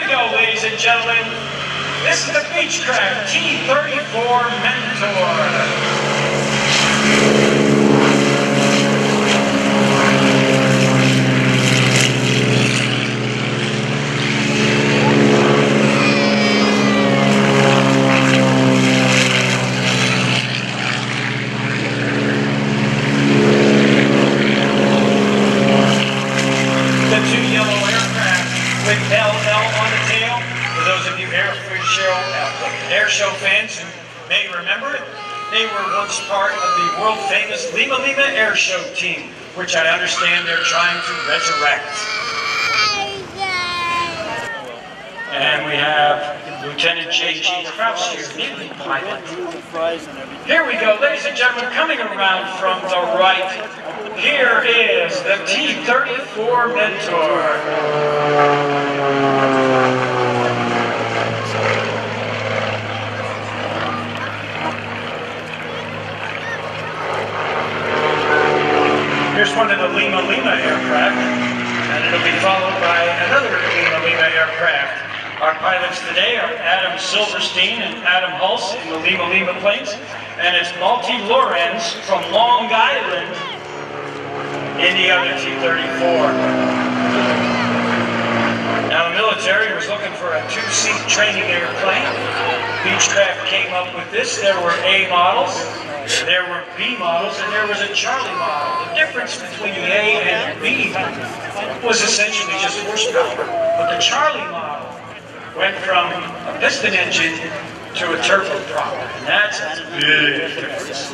go, ladies and gentlemen. This is the Beechcraft T-34 Mentor. With LL on the tail, for those of you Airshow fans who may remember it, they were once part of the world-famous Lima Airshow team, which I understand they're trying to resurrect. And we have Lieutenant J.G. Krause here, Navy pilot. Here we go, ladies and gentlemen, coming around from the right. Here is the T-34 Mentor. Here's one of the Lima aircraft, and it'll be followed by another Lima aircraft. Our pilots today are Adam Silverstein and Adam Hulse in the Lima planes, and it's Malty Lorenz from Long Island in the other T-34. Now the military was looking for a two-seat training airplane. Beechcraft came up with this. There were A models, there were B models, and there was a Charlie model. The difference between the A and B was essentially just horsepower. But the Charlie model went from a piston engine to a turboprop, and that's a big difference.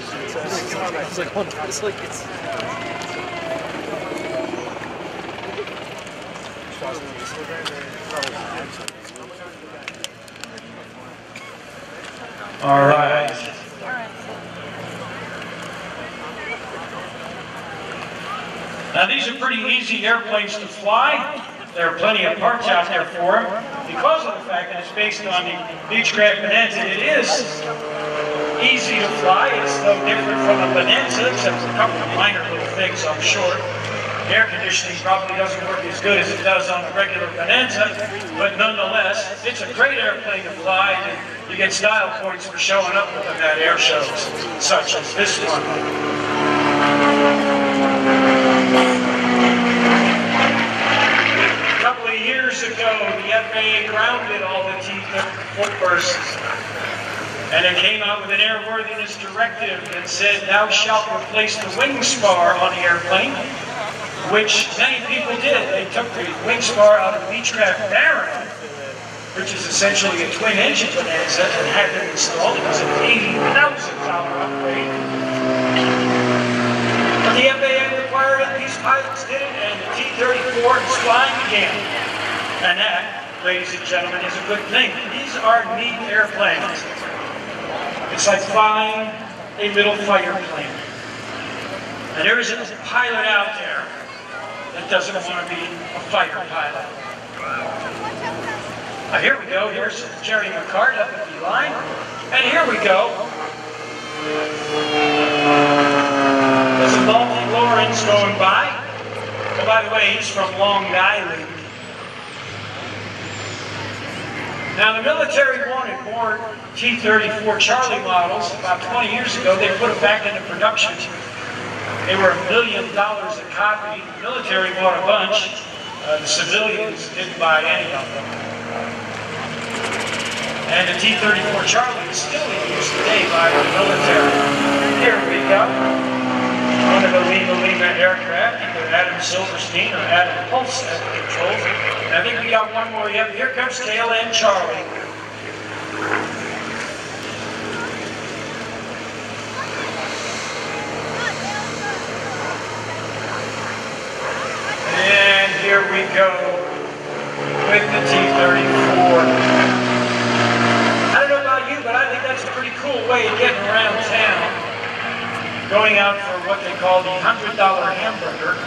All right. Now these are pretty easy airplanes to fly. There are plenty of parts out there for them. Because of the fact that it's based on the Beechcraft Bonanza, it is easy to fly. It's no different from a Bonanza, except a couple of minor little things, I'm sure. Air conditioning probably doesn't work as good as it does on a regular Bonanza, but nonetheless, it's a great airplane to fly, and you get style points for showing up with them at air shows, such as this one. A couple of years ago, the FAA grounded all the T-34s, and it came out with an airworthiness directive that said, "Thou shalt replace the wing spar on the airplane," which many people did. They took the wing spar out of Beechcraft Baron, which is essentially a twin-engine Bonanza, and had it installed. It was an $80,000 upgrade. But the FAA required it, these pilots did it, and the T-34 is flying again. And that, ladies and gentlemen, is a good thing. These are neat airplanes. It's like flying a little fighter plane. And there isn't a pilot out there that doesn't want to be a fighter pilot. Now here we go, here's Jerry McCart up at the line, and here we go. There's a Malty Lorenz going by. Oh, by the way, he's from Long Island. Now the military wanted more T-34 Charlie models. About 20 years ago, they put them back into production. They were $1 million a copy. The military bought a bunch. The civilians didn't buy any of them. And the T-34 Charlie is still in use today by the military. Here we go. One of the Lima aircraft, either Adam Silverstein or Adam Hulse at the controls. And I think we got one more yet. Here comes tail end Charlie. And here we go with the T-34. I don't know about you, but I think that's a pretty cool way of getting around town. Going out for what they call the $100 hamburger.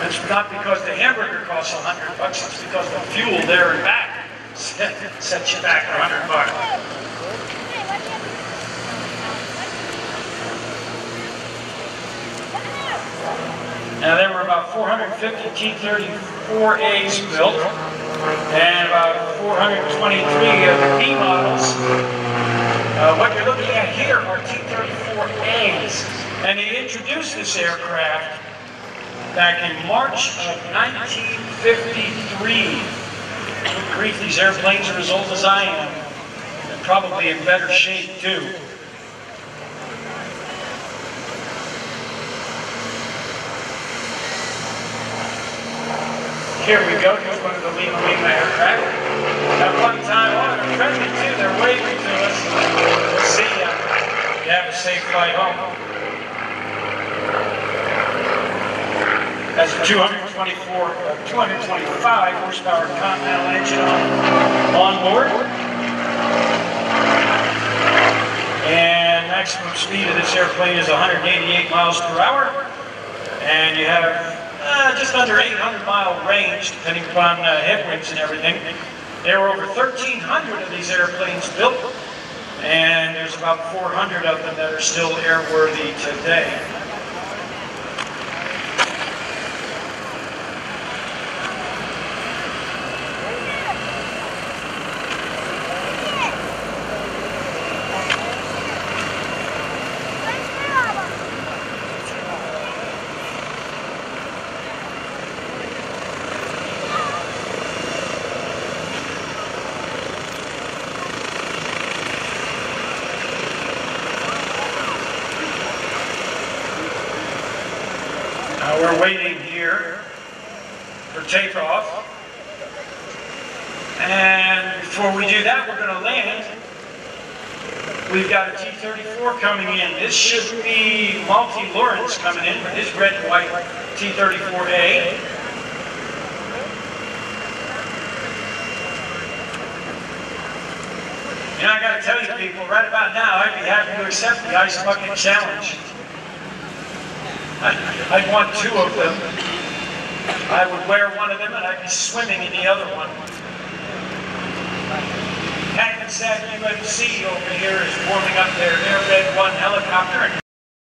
It's not because the hamburger costs $100, it's because the fuel there and back sets you back $100. Now there were about 450 T-34As built. and about 423 of the B models. What you're looking at here are T-34As, and they introduced this aircraft back in March of 1953. Good grief, these airplanes are as old as I am, and probably in better shape too. Here we go, here's one of the Lima aircraft. At one time, oh, they're friendly too, they're waving to us. We'll see you. You have a safe flight home. That's a 225 horsepower Continental engine on board. And maximum speed of this airplane is 188 miles per hour. And you have just under 800-mile range, depending upon headwinds and everything. There were over 1,300 of these airplanes built, and there's about 400 of them that are still airworthy today. We're waiting here for takeoff, and before we do that, we're going to land. We've got a T-34 coming in. This should be Lawrence coming in with his red and white T-34A. You know, I got to tell you people, right about now, I'd be happy to accept the ice bucket challenge. I'd want two of them. I would wear one of them and I'd be swimming in the other one. Hackensack UNC over here is warming up their Air Red 1 helicopter.